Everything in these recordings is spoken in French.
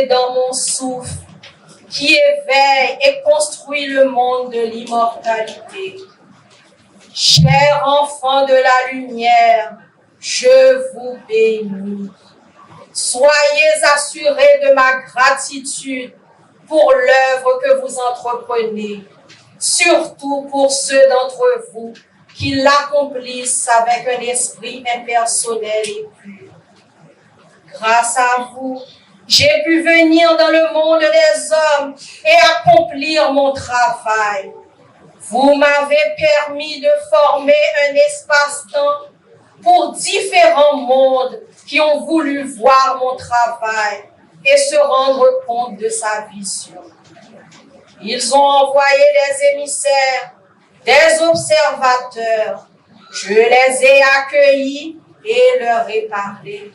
est dans mon souffle, qui éveille et construit le monde de l'immortalité. Chers enfants de la lumière, je vous bénis. Soyez assurés de ma gratitude pour l'œuvre que vous entreprenez, surtout pour ceux d'entre vous qui l'accomplissent avec un esprit impersonnel et pur. Grâce à vous, j'ai pu venir dans le monde des hommes et accomplir mon travail. Vous m'avez permis de former un espace-temps pour différents mondes qui ont voulu voir mon travail et se rendre compte de sa vision. Ils ont envoyé des émissaires, des observateurs. Je les ai accueillis et leur ai parlé.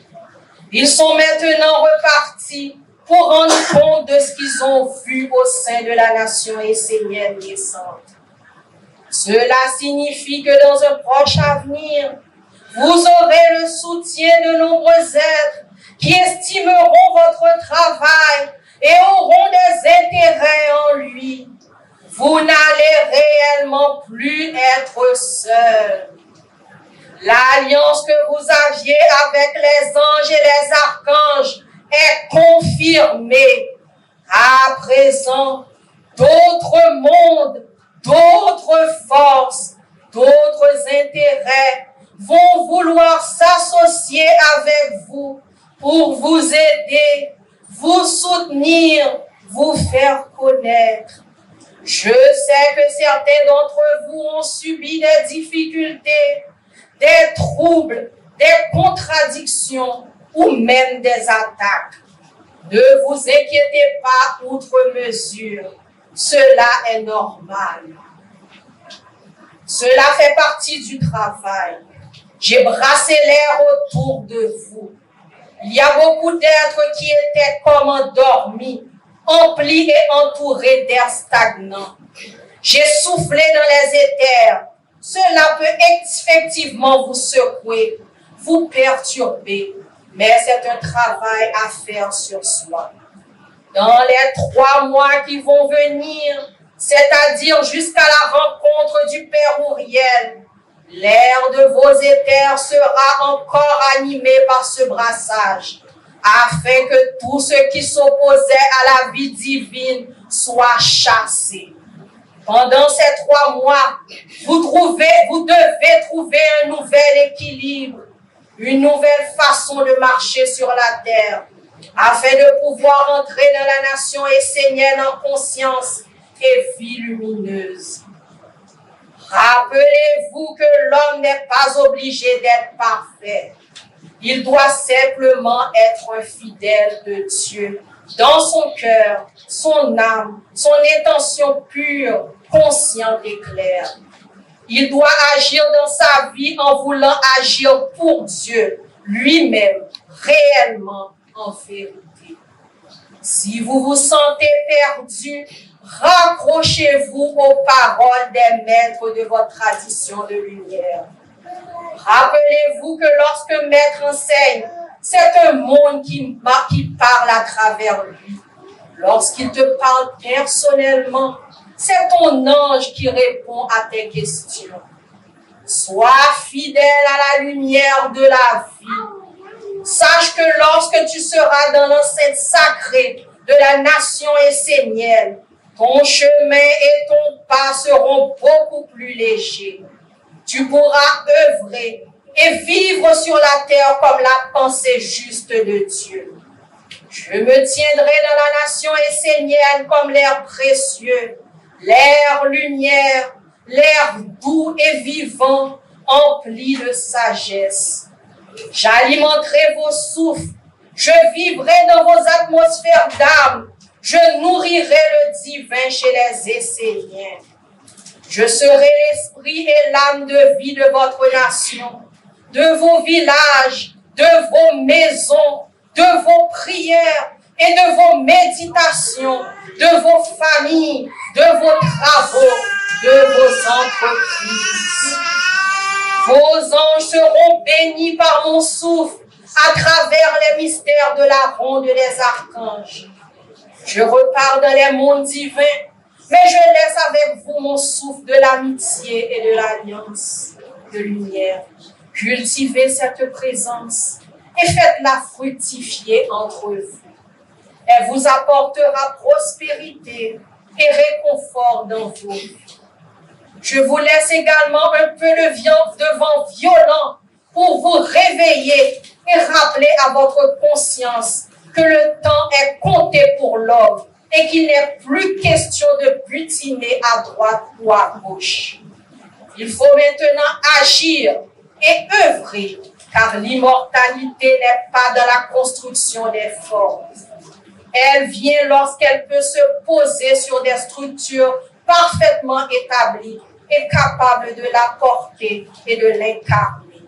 Ils sont maintenant repartis pour rendre compte de ce qu'ils ont vu au sein de la nation essénienne naissante. Cela signifie que dans un proche avenir, vous aurez le soutien de nombreux êtres qui estimeront votre travail et auront des intérêts en lui. Vous n'allez réellement plus être seuls. L'alliance que vous aviez avec les anges et les archanges est confirmée. À présent, d'autres mondes, d'autres forces, d'autres intérêts vont vouloir s'associer avec vous pour vous aider, vous soutenir, vous faire connaître. Je sais que certains d'entre vous ont subi des difficultés, des troubles, des contradictions ou même des attaques. Ne vous inquiétez pas outre mesure, cela est normal. Cela fait partie du travail. J'ai brassé l'air autour de vous. Il y a beaucoup d'êtres qui étaient comme endormis, emplis et entourés d'air stagnant. J'ai soufflé dans les éthers. Cela peut effectivement vous secouer, vous perturber, mais c'est un travail à faire sur soi. Dans les 3 mois qui vont venir, c'est-à-dire jusqu'à la rencontre du Père Uriel, l'air de vos éthers sera encore animé par ce brassage, afin que tout ce qui s'opposait à la vie divine soit chassé. Pendant ces 3 mois, vous devez trouver un nouvel équilibre, une nouvelle façon de marcher sur la terre, afin de pouvoir entrer dans la nation essénienne en conscience et vie lumineuse. Rappelez-vous que l'homme n'est pas obligé d'être parfait. Il doit simplement être un fidèle de Dieu dans son cœur, son âme, son intention pure, consciente et claire. Il doit agir dans sa vie en voulant agir pour Dieu, lui-même, réellement, en vérité. Si vous vous sentez perdu, raccrochez-vous aux paroles des maîtres de votre tradition de lumière. Rappelez-vous que lorsque maître enseigne, c'est un monde qui parle à travers lui. Lorsqu'il te parle personnellement, c'est ton ange qui répond à tes questions. Sois fidèle à la lumière de la vie. Sache que lorsque tu seras dans l'enceinte sacrée de la nation essénienne, ton chemin et ton pas seront beaucoup plus légers. Tu pourras œuvrer et vivre sur la terre comme la pensée juste de Dieu. Je me tiendrai dans la nation essénienne comme l'air précieux, l'air lumière, l'air doux et vivant, empli de sagesse. J'alimenterai vos souffles, je vivrai dans vos atmosphères d'âme, je nourrirai le divin chez les Esséniens. Je serai l'esprit et l'âme de vie de votre nation, de vos villages, de vos maisons, de vos prières et de vos méditations, de vos familles, de vos travaux, de vos entreprises. Vos anges seront bénis par mon souffle à travers les mystères de la ronde des archanges. Je repars dans les mondes divins, mais je laisse avec vous mon souffle de l'amitié et de l'alliance de lumière. Cultivez cette présence et faites-la fructifier entre vous. Elle vous apportera prospérité et réconfort dans vos vies. Je vous laisse également un peu de vent violent pour vous réveiller et rappeler à votre conscience que le temps est compté pour l'homme et qu'il n'est plus question de butiner à droite ou à gauche. Il faut maintenant agir et œuvrer, car l'immortalité n'est pas dans la construction des formes. Elle vient lorsqu'elle peut se poser sur des structures parfaitement établies et capables de la porter et de l'incarner.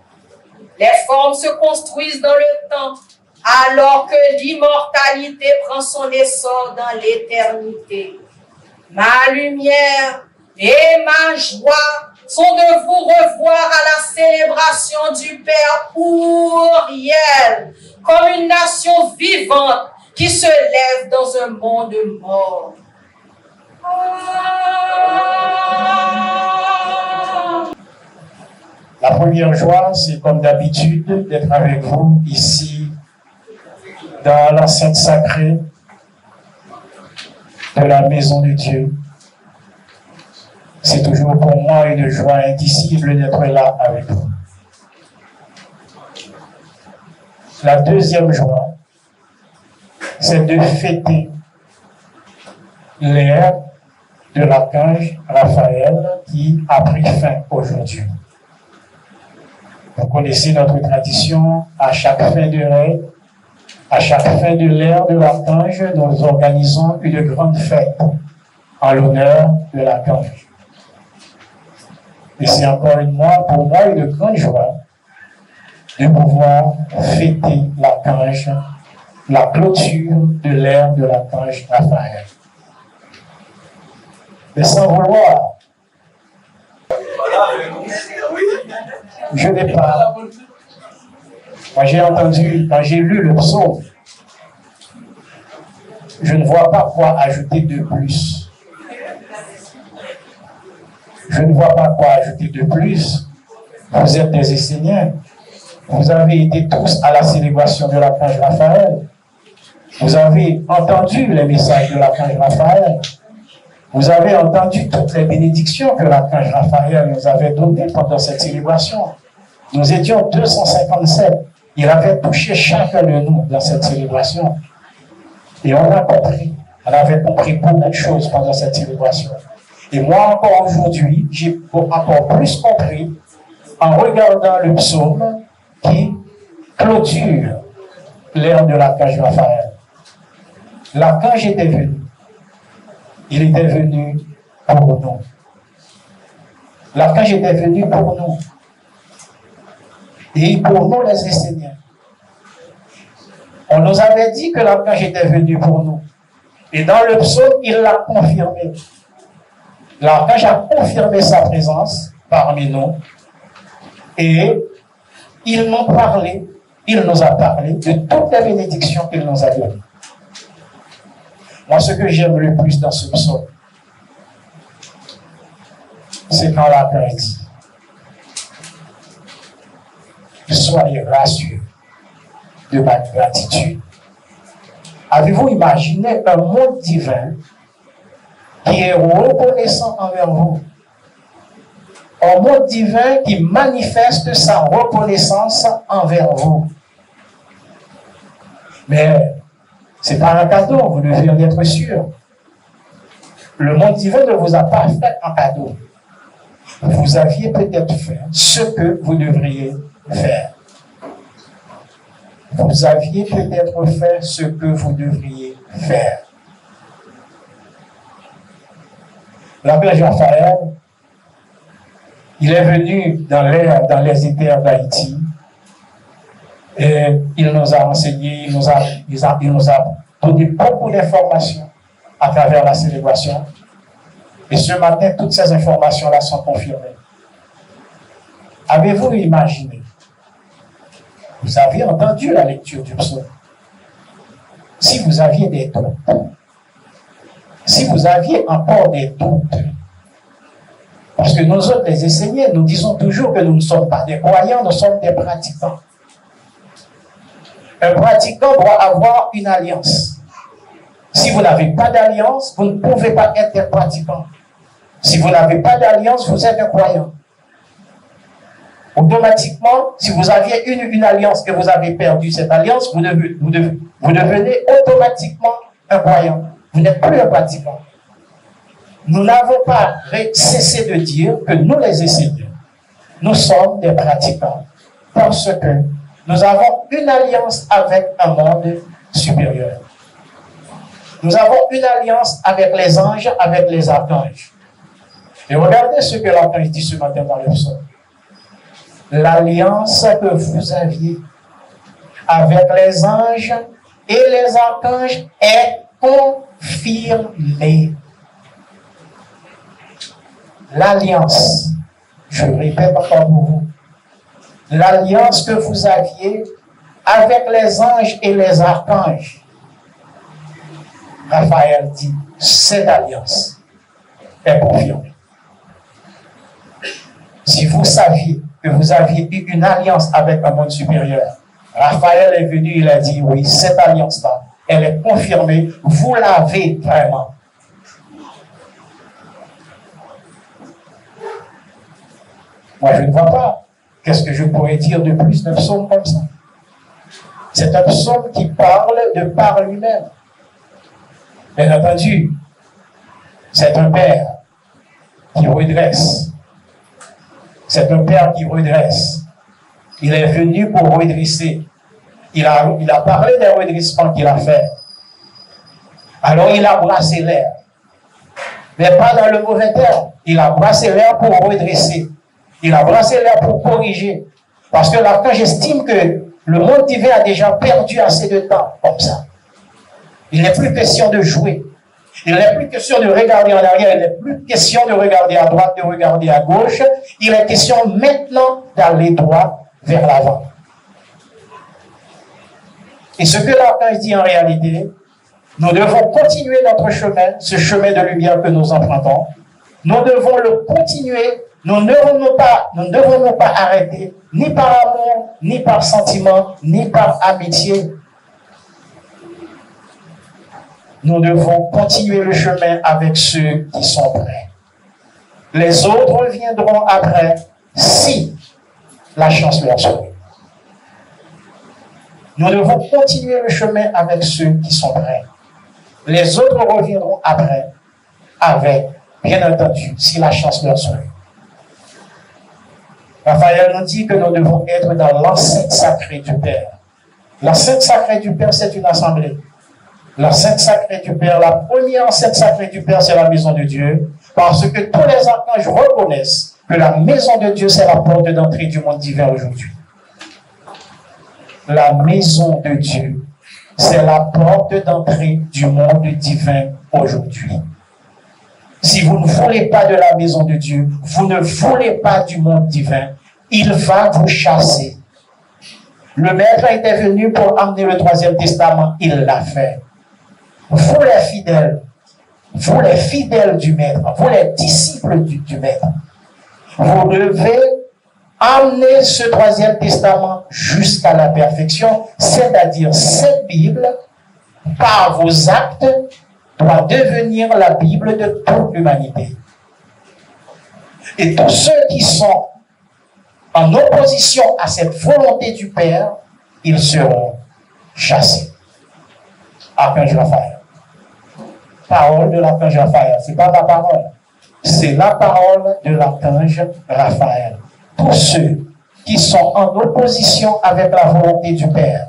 Les formes se construisent dans le temps, alors que l'immortalité prend son essor dans l'éternité. Ma lumière et ma joie sont de vous revoir à la célébration du Père Uriel, comme une nation vivante qui se lève dans un monde mort. La première joie, c'est comme d'habitude d'être avec vous ici dans l'enceinte sacrée de la maison de Dieu. C'est toujours pour moi une joie indicible d'être là avec vous. La deuxième joie, c'est de fêter l'ère de l'archange Raphaël qui a pris fin aujourd'hui. Vous connaissez notre tradition, à chaque fin de règne, à chaque fin de l'ère de l'archange, nous organisons une grande fête en l'honneur de l'archange. Et c'est encore pour moi une grande joie de pouvoir fêter l'archange, la clôture de l'ère de l'archange Raphaël. Mais sans vouloir, je n'ai pas. Moi, j'ai entendu, quand j'ai lu le psaume, je ne vois pas quoi ajouter de plus. Je ne vois pas quoi ajouter de plus. Vous êtes des Esséniens. Vous avez été tous à la célébration de l'archange Raphaël. Vous avez entendu les messages de l'archange Raphaël. Vous avez entendu toutes les bénédictions que l'archange Raphaël nous avait données pendant cette célébration. Nous étions 257. Il avait touché chacun de nous dans cette célébration. Et on a compris. On avait compris beaucoup de choses pendant cette célébration. Et moi, encore aujourd'hui, j'ai encore plus compris en regardant le psaume qui clôture l'ère de l'archange Raphaël. L'archange était venu. Il était venu pour nous. L'archange était venu pour nous. Et pour nous, les Esséniens. On nous avait dit que l'archange était venu pour nous. Et dans le psaume, il l'a confirmé. L'archange a confirmé sa présence parmi nous. Et il nous parlait, il nous a parlé de toutes les bénédictions qu'il nous a données. Moi, ce que j'aime le plus dans ce psaume, c'est quand l'archange dit « Soyez rassurés de ma gratitude. » Avez-vous imaginé un monde divin qui est reconnaissant envers vous? Un monde divin qui manifeste sa reconnaissance envers vous. Mais ce n'est pas un cadeau, vous devez en être sûr. Le monde divin ne vous a pas fait un cadeau. Vous aviez peut-être fait ce que vous devriez faire. Vous aviez peut-être fait ce que vous devriez faire. L'archange Raphaël, il est venu dans les éthers d'Haïti et il nous a enseigné, il nous a donné beaucoup d'informations à travers la célébration. Et ce matin, toutes ces informations-là sont confirmées. Avez-vous imaginé? Vous avez entendu la lecture du psaume. Si vous aviez des troupes si vous aviez encore des doutes, parce que nous autres, les enseignants, nous disons toujours que nous ne sommes pas des croyants, nous sommes des pratiquants. Un pratiquant doit avoir une alliance. Si vous n'avez pas d'alliance, vous ne pouvez pas être un pratiquant. Si vous n'avez pas d'alliance, vous êtes un croyant. Automatiquement, si vous aviez une alliance et vous avez perdu cette alliance, vous devenez automatiquement un croyant. Vous n'êtes plus un pratiquant. Nous n'avons pas cessé de dire que nous, les enseignants, nous sommes des pratiquants parce que nous avons une alliance avec un monde supérieur. Nous avons une alliance avec les anges, avec les archanges. Et regardez ce que l'archange dit ce matin dans le psaume. L'alliance que vous aviez avec les anges et les archanges est confirmée. L'alliance, je répète encore pour vous, l'alliance que vous aviez avec les anges et les archanges, Raphaël dit, cette alliance est confirmée. Si vous saviez que vous aviez eu une alliance avec un monde supérieur, Raphaël est venu, il a dit, oui, cette alliance-là, elle est confirmée, vous l'avez vraiment. Moi, je ne vois pas. Qu'est-ce que je pourrais dire de plus d'un psaume comme ça? C'est un psaume qui parle de par lui-même. Bien entendu, c'est un père qui redresse. C'est un père qui redresse. Il est venu pour redresser. Il a parlé des redressements qu'il a fait. Alors il a brassé l'air. Mais pas dans le mauvais terme. Il a brassé l'air pour redresser. Il a brassé l'air pour corriger. Parce que là, quand j'estime que le monde divin a déjà perdu assez de temps comme ça, il n'est plus question de jouer. Il n'est plus question de regarder en arrière. Il n'est plus question de regarder à droite, de regarder à gauche. Il est question maintenant d'aller droit vers l'avant. Et ce que l'archange dit en réalité, nous devons continuer notre chemin, ce chemin de lumière que nous empruntons. Nous devons le continuer. Nous ne devons pas arrêter, ni par amour, ni par sentiment, ni par amitié. Nous devons continuer le chemin avec ceux qui sont prêts. Les autres viendront après si la chance leur sourit. Nous devons continuer le chemin avec ceux qui sont prêts. Les autres reviendront après avec, bien entendu, si la chance leur sourit. Raphaël nous dit que nous devons être dans l'enceinte sacrée du Père. L'enceinte sacrée du Père, c'est une assemblée. L'enceinte sacrée du Père, la première enceinte sacrée du Père, c'est la maison de Dieu, parce que tous les archanges reconnaissent que la maison de Dieu, c'est la porte d'entrée du monde divin aujourd'hui. La maison de Dieu, c'est la porte d'entrée du monde divin aujourd'hui. Si vous ne voulez pas de la maison de Dieu, vous ne voulez pas du monde divin, il va vous chasser. Le Maître était venu pour amener le troisième testament, il l'a fait. Vous les fidèles du Maître, vous les disciples du Maître, vous devez amener ce troisième testament jusqu'à la perfection, c'est-à-dire cette Bible, par vos actes, doit devenir la Bible de toute l'humanité. Et tous ceux qui sont en opposition à cette volonté du Père, ils seront chassés. Archange Raphaël. Parole de l'archange Raphaël. Ce n'est pas ma parole. C'est la parole de l'archange Raphaël. Tous ceux qui sont en opposition avec la volonté du Père,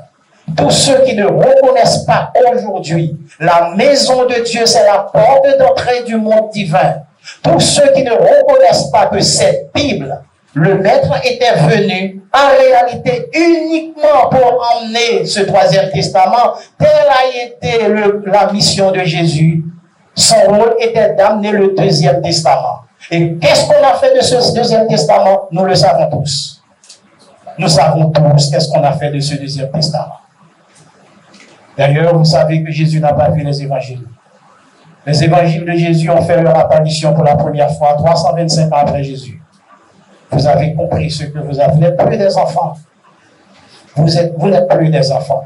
tous ceux qui ne reconnaissent pas aujourd'hui la maison de Dieu, c'est la porte d'entrée du monde divin. Tous ceux qui ne reconnaissent pas que cette Bible, le Maître était venu en réalité uniquement pour emmener ce troisième testament, telle a été la mission de Jésus. Son rôle était d'amener le deuxième testament. Et qu'est-ce qu'on a fait de ce deuxième testament? Nous le savons tous. Nous savons tous qu'est-ce qu'on a fait de ce deuxième testament. D'ailleurs, vous savez que Jésus n'a pas vu les évangiles. Les évangiles de Jésus ont fait leur apparition pour la première fois 325 ans après Jésus. Vous avez compris ce que vous avez. Vous n'êtes plus des enfants. Vous n'êtes plus des enfants.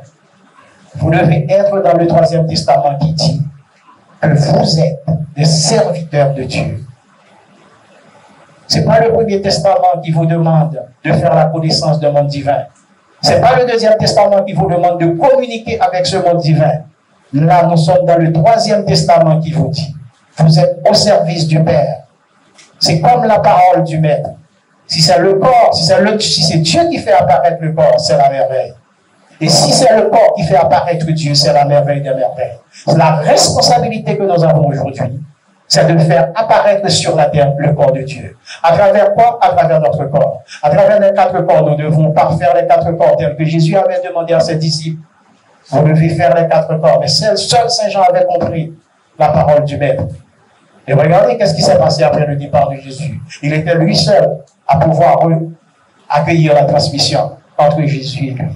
Vous devez être dans le Troisième Testament qui dit que vous êtes des serviteurs de Dieu. Ce n'est pas le Premier Testament qui vous demande de faire la connaissance d'un monde divin. Ce n'est pas le Deuxième Testament qui vous demande de communiquer avec ce monde divin. Là, nous sommes dans le Troisième Testament qui vous dit, vous êtes au service du Père. C'est comme la parole du Maître. Si c'est le corps, si c'est Dieu qui fait apparaître le corps, c'est la merveille. Et si c'est le corps qui fait apparaître Dieu, c'est la merveille des merveilles. La responsabilité que nous avons aujourd'hui, c'est de faire apparaître sur la terre le corps de Dieu. À travers quoi? À travers notre corps. À travers les 4 corps, nous devons parfaire les 4 corps tels que Jésus avait demandé à ses disciples. Vous devez faire les 4 corps. Mais seul Saint Jean avait compris la parole du Maître. Et regardez qu'est-ce qui s'est passé après le départ de Jésus. Il était lui seul à pouvoir accueillir la transmission entre Jésus et lui.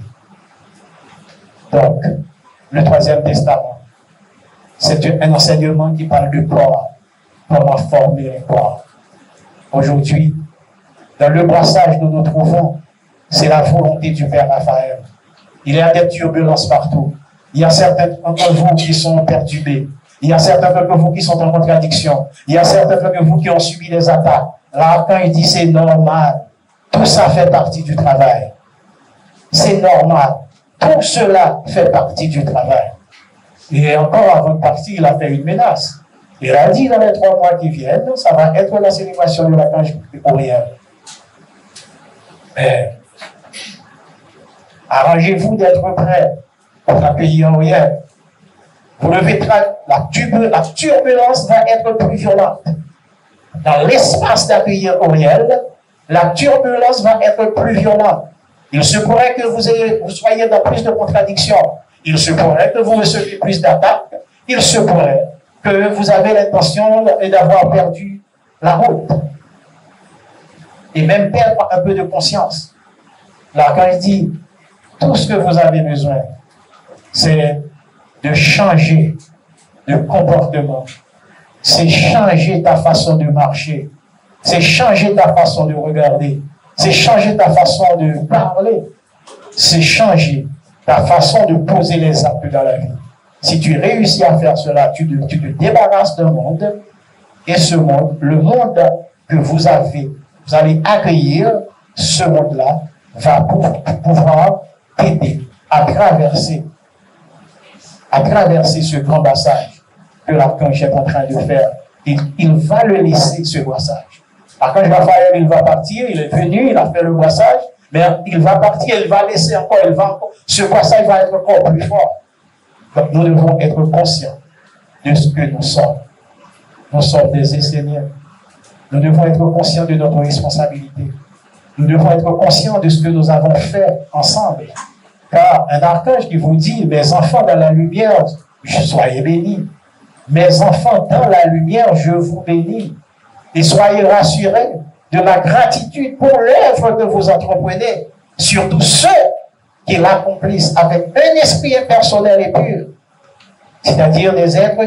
Donc, le Troisième Testament, c'est un enseignement qui parle du corps, comment former un corps. Aujourd'hui, dans le brassage que nous trouvons, c'est la volonté du Père Raphaël. Il y a des turbulences partout. Il y a certains d'entre vous qui sont perturbés. Il y a certains d'entre vous qui sont en contradiction. Il y a certains d'entre vous qui ont subi des attaques. Là, quand il dit c'est normal, tout ça fait partie du travail. C'est normal. Tout cela fait partie du travail. Et encore avant de partir, il a fait une menace. Il a dit dans les 3 mois qui viennent, ça va être la célébration de l'archange Uriel. Mais arrangez-vous d'être prêts pour accueillir Uriel. Vous devez la turbulence va être plus violente. Dans l'espace d'accueillir Uriel, la turbulence va être plus violente. Il se pourrait que vous soyez dans plus de contradictions. Il se pourrait que vous receviez plus d'attaques. Il se pourrait que vous avez l'intention d'avoir perdu la route. Et même perdre un peu de conscience. Là, quand il dit, tout ce que vous avez besoin, c'est de changer de comportement. C'est changer ta façon de marcher. C'est changer ta façon de regarder. C'est changer ta façon de parler. C'est changer ta façon de poser les actes dans la vie. Si tu réussis à faire cela, tu te débarrasses d'un monde, et ce monde, le monde que vous allez accueillir, ce monde-là va pouvoir t'aider à traverser ce grand brassage que l'archange est en train de faire. Il va le laisser, ce brassage. L'archange Raphaël, il va partir, il est venu, il a fait le brassage, mais il va partir, il va laisser encore, ce brassage va être encore plus fort. Donc nous devons être conscients de ce que nous sommes. Nous sommes des enseignants. Nous devons être conscients de notre responsabilité. Nous devons être conscients de ce que nous avons fait ensemble. Car un archange qui vous dit, mes enfants dans la lumière, soyez bénis. Mes enfants dans la lumière, je vous bénis. Et soyez rassurés de ma gratitude pour l'œuvre que vous entreprenez, surtout ceux qui l'accomplissent avec un esprit impersonnel et pur. C'est-à-dire des êtres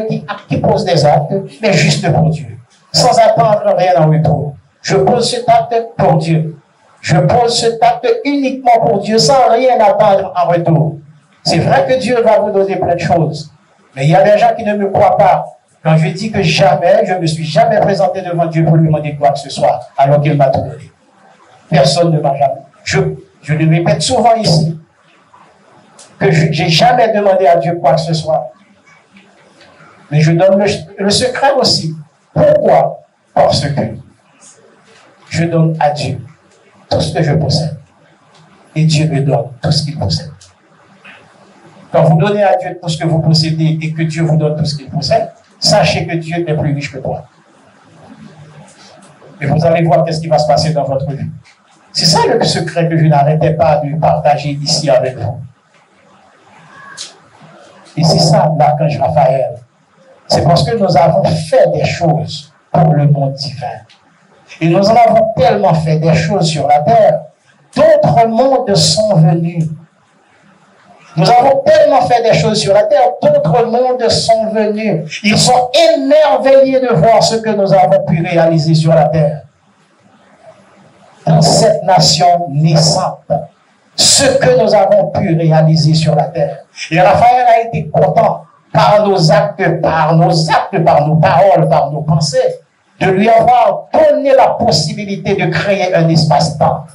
qui posent des actes, mais juste pour Dieu, sans attendre rien en retour. Je pose cet acte pour Dieu. Je pose cet acte uniquement pour Dieu, sans rien attendre en retour. C'est vrai que Dieu va vous donner plein de choses, mais il y a des gens qui ne me croient pas. Quand je dis que jamais, je ne me suis jamais présenté devant Dieu pour lui demander quoi que ce soit, alors qu'il m'a tout donné. Personne ne m'a jamais. Je le répète souvent ici, que je n'ai jamais demandé à Dieu quoi que ce soit. Mais je donne le secret aussi. Pourquoi? Parce que je donne à Dieu tout ce que je possède. Et Dieu me donne tout ce qu'il possède. Quand vous donnez à Dieu tout ce que vous possédez et que Dieu vous donne tout ce qu'il possède, sachez que Dieu est plus riche que toi. Et vous allez voir qu'est-ce qui va se passer dans votre vie. C'est ça le secret que je n'arrêtais pas de partager ici avec vous. Et c'est ça l'archange Raphaël. C'est parce que nous avons fait des choses pour le monde divin. Et nous en avons tellement fait des choses sur la terre. D'autres mondes sont venus. Nous avons tellement fait des choses sur la terre, d'autres mondes sont venus. Ils sont émerveillés de voir ce que nous avons pu réaliser sur la terre. Dans cette nation naissante, ce que nous avons pu réaliser sur la terre. Et Raphaël a été content par nos actes, par nos paroles, par nos pensées, de lui avoir donné la possibilité de créer un espace-temps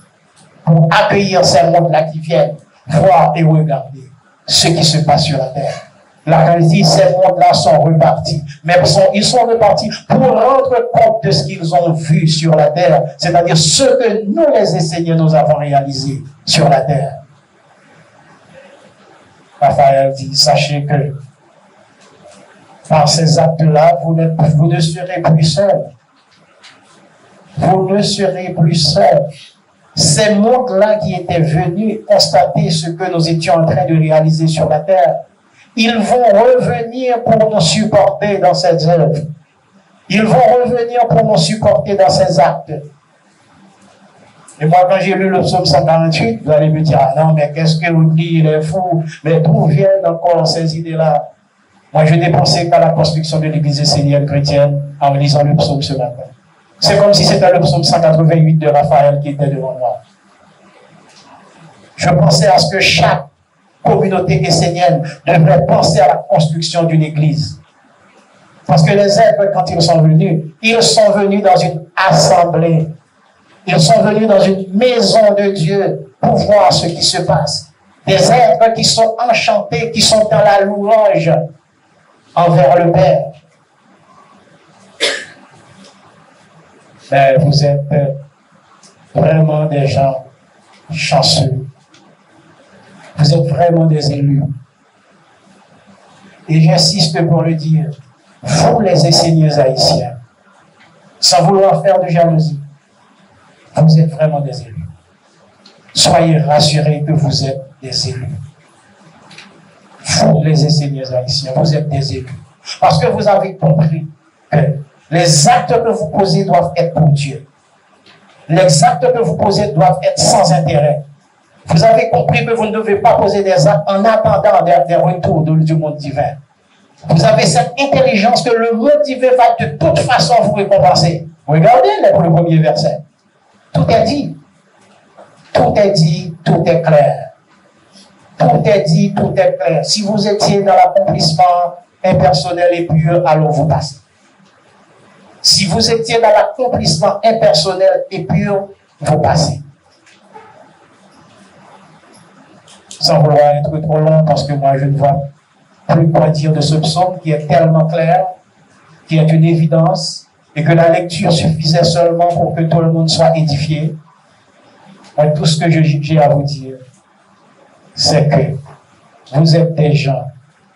pour accueillir ces mondes-là qui viennent voir et regarder ce qui se passe sur la terre. Là, quand il dit ces mondes-là sont repartis, mais ils sont repartis pour rendre compte de ce qu'ils ont vu sur la terre, c'est-à-dire ce que nous, les enseignants, nous avons réalisé sur la terre. Raphaël dit, sachez que par ces actes-là, vous ne serez plus seuls. Vous ne serez plus seuls. Ces mondes-là qui étaient venus constater ce que nous étions en train de réaliser sur la terre, ils vont revenir pour nous supporter dans ces œuvres. Ils vont revenir pour nous supporter dans ces actes. Et moi, quand j'ai lu le psaume 148, vous allez me dire, ah non, mais qu'est-ce que vous dites, il est fou. Mais d'où viennent encore ces idées-là? Moi, je n'ai pensé qu'à la construction de l'église essénienne chrétienne en lisant le psaume ce matin. C'est comme si c'était le psaume 188 de Raphaël qui était devant moi. Je pensais à ce que chaque communauté essénienne devrait penser à la construction d'une église. Parce que les êtres, quand ils sont venus dans une assemblée. Ils sont venus dans une maison de Dieu pour voir ce qui se passe. Des êtres qui sont enchantés, qui sont dans la louange envers le Père. Mais vous êtes vraiment des gens chanceux. Vous êtes vraiment des élus. Et j'insiste pour le dire, vous les enseignants haïtiens, sans vouloir faire de jalousie, vous êtes vraiment des élus. Soyez rassurés que vous êtes des élus. Vous les enseignants haïtiens, vous êtes des élus. Parce que vous avez compris que les actes que vous posez doivent être pour Dieu. Les actes que vous posez doivent être sans intérêt. Vous avez compris que vous ne devez pas poser des actes en attendant des retours du monde divin. Vous avez cette intelligence que le monde divin va de toute façon vous récompenser. Regardez le premier verset. Tout est dit. Tout est dit, tout est clair. Tout est dit, tout est clair. Si vous étiez dans l'accomplissement impersonnel et pur, alors vous passez. Si vous étiez dans l'accomplissement impersonnel et pur, vous passez. Sans vouloir être trop long, parce que moi je ne vois plus quoi dire de ce psaume qui est tellement clair, qui est une évidence, et que la lecture suffisait seulement pour que tout le monde soit édifié. Mais tout ce que j'ai à vous dire, c'est que vous êtes des gens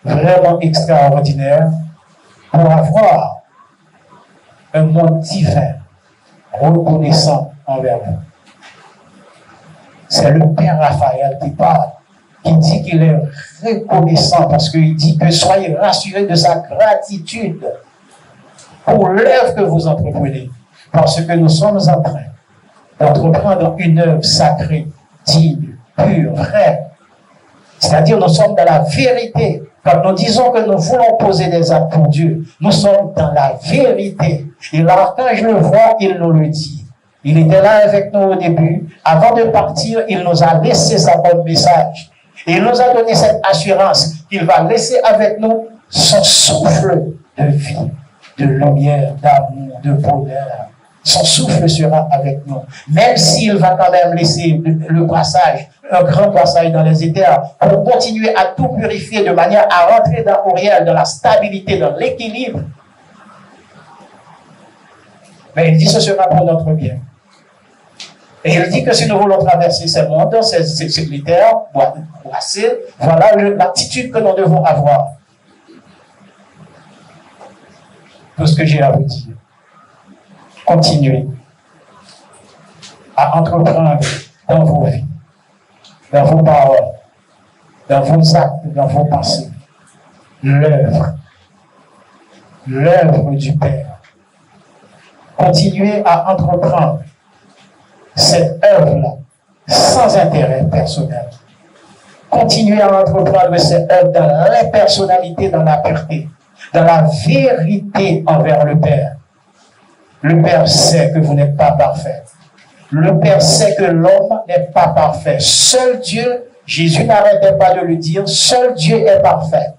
vraiment extraordinaires pour avoir un monde divin reconnaissant envers vous. C'est le Père Raphaël qui parle, qui dit qu'il est reconnaissant parce qu'il dit que soyez rassurés de sa gratitude pour l'œuvre que vous entreprenez. Parce que nous sommes en train d'entreprendre une œuvre sacrée, digne, pure, vraie. C'est-à-dire, nous sommes dans la vérité. Quand nous disons que nous voulons poser des actes pour Dieu, nous sommes dans la vérité. Et l'archange le voit, il nous le dit. Il était là avec nous au début. Avant de partir, il nous a laissé sa bonne message. Et il nous a donné cette assurance qu'il va laisser avec nous son souffle de vie, de lumière, d'amour, de bonheur. Son souffle sera avec nous. Même s'il va quand même laisser le passage, un grand passage dans les éthers, pour continuer à tout purifier de manière à rentrer dans Auriel, dans la stabilité, dans l'équilibre. Mais il dit que ce sera pour notre bien. Et il dit que si nous voulons traverser ces mondes, ces critères, voilà l'attitude que nous devons avoir. Tout ce que j'ai à vous dire. Continuez à entreprendre dans vos vies, dans vos paroles, dans vos actes, dans vos pensées, l'œuvre du Père. Continuez à entreprendre cette œuvre-là sans intérêt personnel. Continuez à entreprendre cette œuvre dans l'impersonnalité, dans la pureté, dans la vérité envers le Père. Le Père sait que vous n'êtes pas parfait. Le Père sait que l'homme n'est pas parfait. Seul Dieu, Jésus n'arrêtait pas de le dire, seul Dieu est parfait.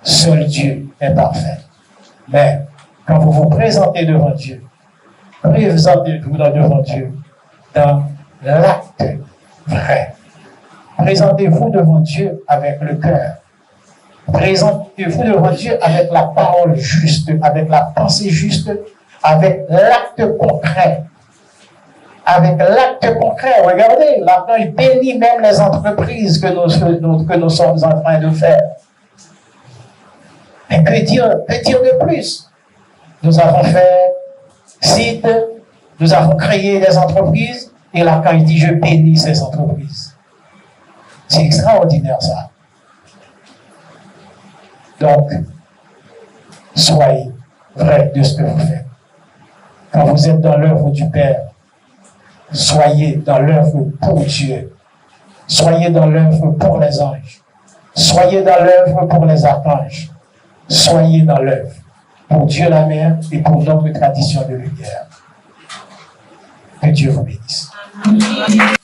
Seul Dieu est parfait. Mais quand vous vous présentez devant Dieu, présentez-vous devant Dieu dans l'acte vrai. Présentez-vous devant Dieu avec le cœur. Présentez-vous devant Dieu avec la parole juste, avec la pensée juste, avec l'acte concret. Avec l'acte concret, regardez, l'archange bénit même les entreprises que nous sommes en train de faire. Mais que dire de plus? Nous avons fait site, nous avons créé des entreprises, et l'archange dit, je bénis ces entreprises. C'est extraordinaire ça. Donc, soyez vrais de ce que vous faites. Quand vous êtes dans l'œuvre du Père, soyez dans l'œuvre pour Dieu. Soyez dans l'œuvre pour les anges. Soyez dans l'œuvre pour les archanges. Soyez dans l'œuvre pour Dieu la Mère et pour notre tradition de lumière. Que Dieu vous bénisse. Amen.